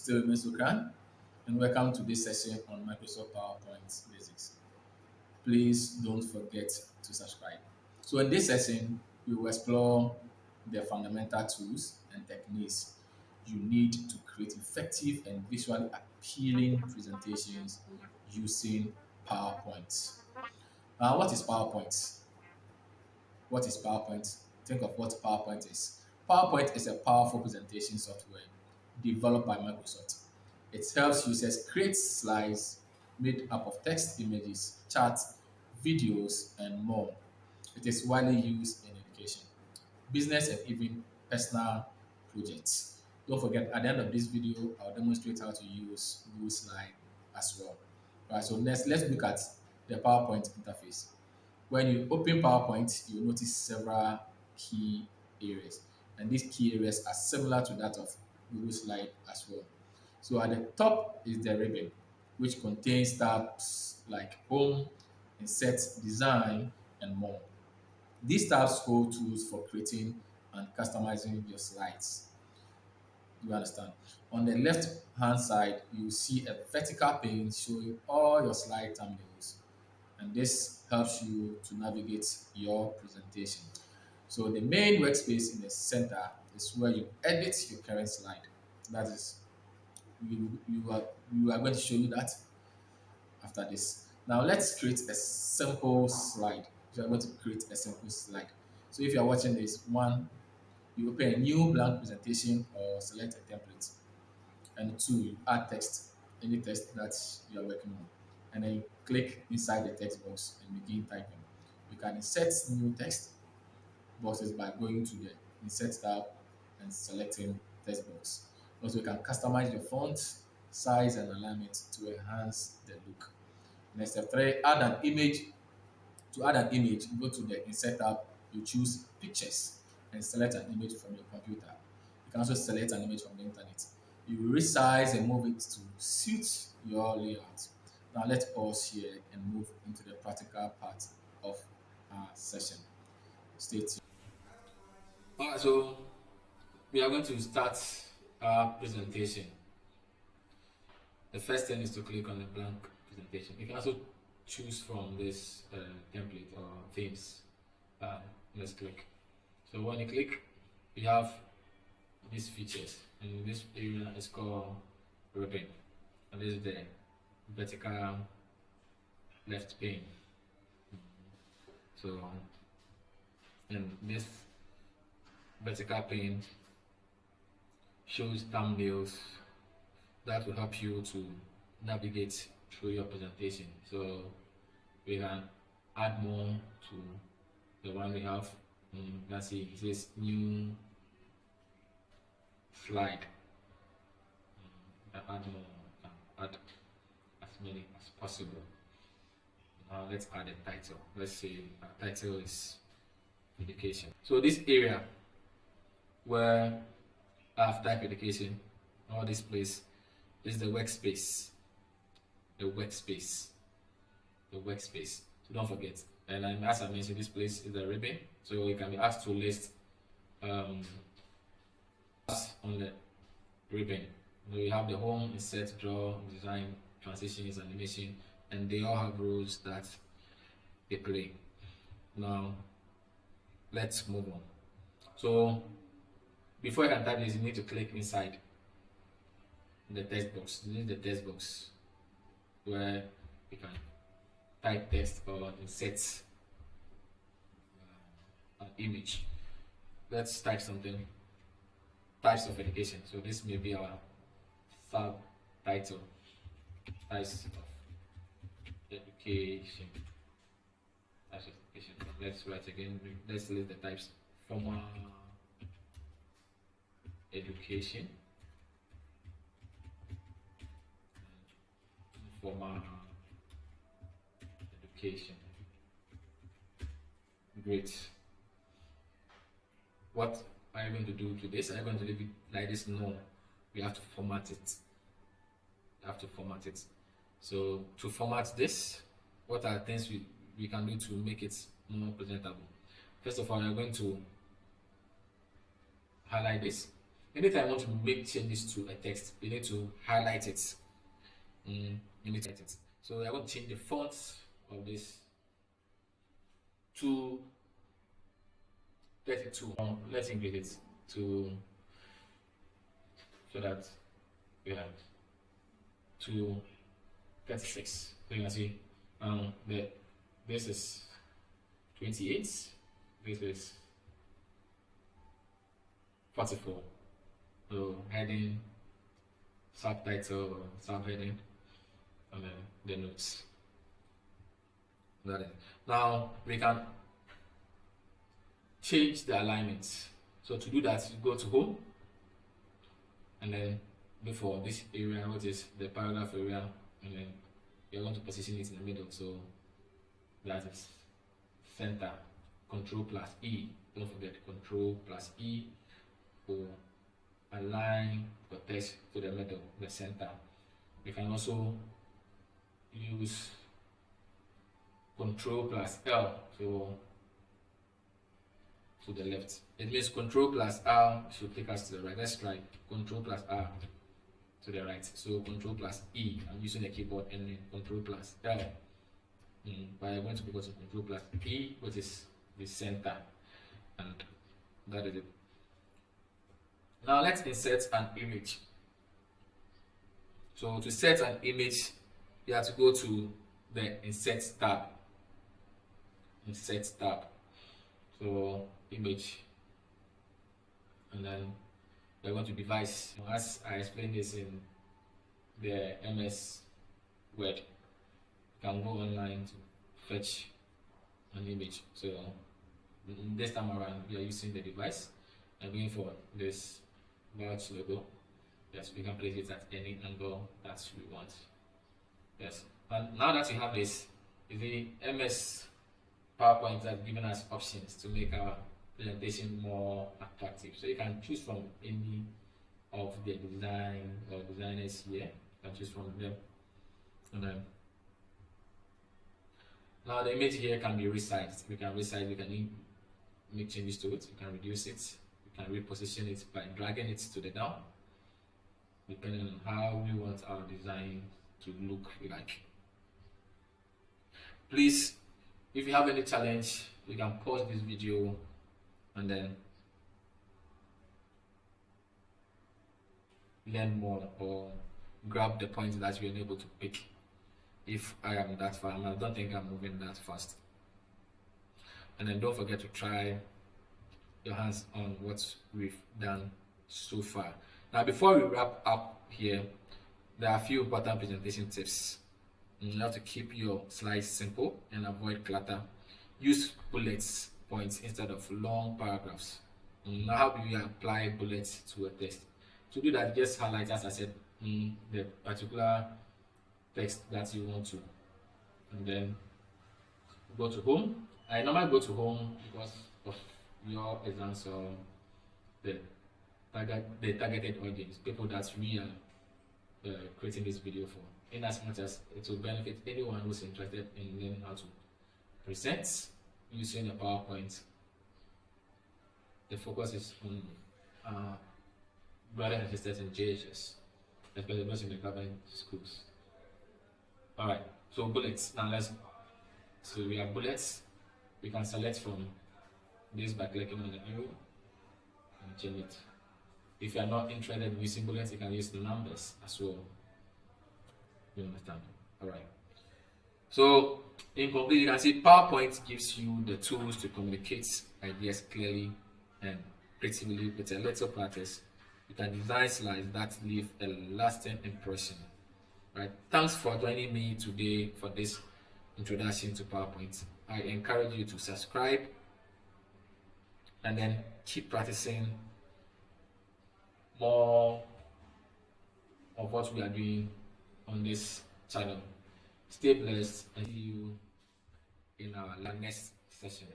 still remains Sukran, and welcome to this session on Microsoft PowerPoint Basics. Please don't forget to subscribe. So in this session, we will explore the fundamental tools and techniques you need to create effective and visually appealing presentations using PowerPoint. What is PowerPoint? What is PowerPoint? Think of what PowerPoint is. PowerPoint is a powerful presentation software developed by Microsoft. It helps users create slides made up of text, images, charts, videos, and more. It is widely used in education, business, and even personal projects. Don't forget, at the end of this video, I'll demonstrate how to use Google Slide as well. All right, so let's look at the PowerPoint interface. When you open PowerPoint, you'll notice several key areas. And these key areas are similar to that of Google Slide as well. So at the top is the ribbon, which contains tabs like Home, Insert, Design, and more. These tabs hold tools for creating and customizing your slides. Do you understand? On the left hand side, you see a vertical pane showing all your slide thumbnails, and this helps you to navigate your presentation. So the main workspace in the center is where you edit your current slide. That is, you are going to show you that after this. Now let's create a simple slide. We are going to create a simple slide. So if you are watching this, one, you open a new blank presentation or select a template. And two, you add text, any text that you are working on. And then you click inside the text box and begin typing. You can insert new text boxes by going to the Insert tab and selecting text box. Also, you can customize your font, size, and alignment to enhance the look. Next step three, add an image. To add an image, go to the Insert tab, you choose Pictures and select an image from your computer. You can also select an image from the internet. You resize and move it to suit your layout. Now let's pause here and move into the practical part of our session. Stay tuned. Alright, so we are going to start our presentation. The first thing is to click on the blank presentation. You can also choose from this template or themes. Let's click. So when you click, you have these features, and this area is called ribbon, and this is the vertical left pane. So, and this vertical pane shows thumbnails that will help you to navigate through your presentation. So we can add more to the one we have. Let's see, it says new slide. Add more, add as many as possible. Now let's add a title. Let's say our title is education. So this area where I've typed education, all this place is the workspace. The workspace. The workspace. So don't forget. And as I mentioned, this place is the ribbon. So you can be asked to list on the ribbon. We have the home, insert, draw, design, transitions, animation, and they all have roles that they play. Now let's move on. So before you can type this, you need to click inside the text box. This is the text box where you can type text or insert an image. Let's type something. Types of education. So this may be our subtitle. Types of education. Types of education. Let's write again. Let's list the types. Formal education. Formal education. Great. What are you going to do to this? Are you going to leave it like this? No. We have to format it. You have to format it. So to format this, what are things we can do to make it more presentable? First of all, you're going to highlight this. Anytime you want to make changes to a text, you need to highlight it. You need to highlight it. So we are going to change the font of this to 32. Let's increase it to, so that we have to 36. So you can see this is 28, this is 44. So heading, subtitle, subheading, and then the notes. Got it. Now we can change the alignment. So to do that, you go to home, and then look for this area, which is the paragraph area, and then you're going to position it in the middle. So that is center. Control plus E. Don't forget Control plus E to align the text to the middle, the center. You can also use Control plus L to the left. It means Control plus R should take us to the right. Let's try Control plus R to the right. So Control plus E. I'm using the keyboard, and then Control plus L. But I'm going to go to Control plus E, which is the center, and that is it. Now let's insert an image. So to set an image, you have to go to the Insert tab. Insert tab. So image, and then we're going to device. As I explained this in the MS Word, you can go online to fetch an image. So this time around, we are using the device and going for this large logo. Yes, we can place it at any angle that we want. Yes, and now that you have this, the MS PowerPoint has given us options to make our presentation more attractive. So you can choose from any of the design or designers here. You can choose from them. And then now the image here can be resized. We can resize, we can make changes to it, we can reduce it, we can reposition it by dragging it to the down, depending on how we want our design to look like. Please, if you have any challenge, you can pause this video and then learn more, or grab the points that you're unable to pick. If I am that far, I don't think I'm moving that fast. And then don't forget to try your hands on what we've done so far. Now, before we wrap up here, there are a few important presentation tips. You have to keep your slides simple and avoid clutter. Use bullets points instead of long paragraphs. Now, how do you apply bullets to a text? To do that, just highlight, as I said, the particular text that you want to, and then go to home. I normally go to home because of your exams or the targeted audience, people that we are creating this video for, in as much as it will benefit anyone who's interested in learning how to present using a PowerPoint. The focus is on brothers and sisters in JHS, especially those in the government schools. Alright, so bullets. Now so we have bullets. We can select from this by clicking on the arrow and change it. If you are not interested in using bullets, you can use the numbers as well. You understand? Alright. So in conclusion, you can see PowerPoint gives you the tools to communicate ideas clearly and creatively. With a little practice, you can design slides that leave a lasting impression. Right. Thanks for joining me today for this introduction to PowerPoint. I encourage you to subscribe and then keep practicing more of what we are doing on this channel. Stay blessed and see you in our next session.